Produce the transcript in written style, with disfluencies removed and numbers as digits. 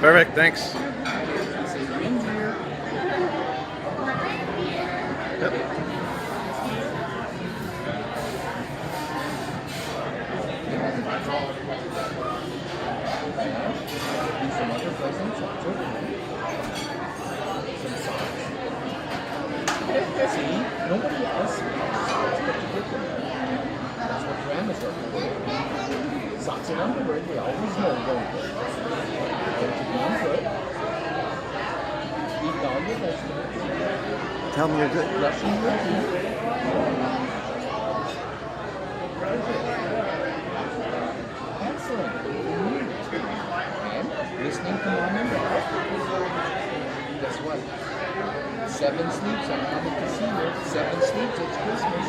Perfect, thanks. See you in here. And some other presents. That's okay. Some socks. See? Nobody else has socks but you get them. That's what grandmas are for. Socks and underwear, they always know, don't they? Don't you be good? Eat all your vegetables. Tell me you're good. Brushing your teeth. Excellent. And listening to mom and dad. Guess what? 7 sleeps, I'm coming to see you. 7 sleeps, it's Christmas.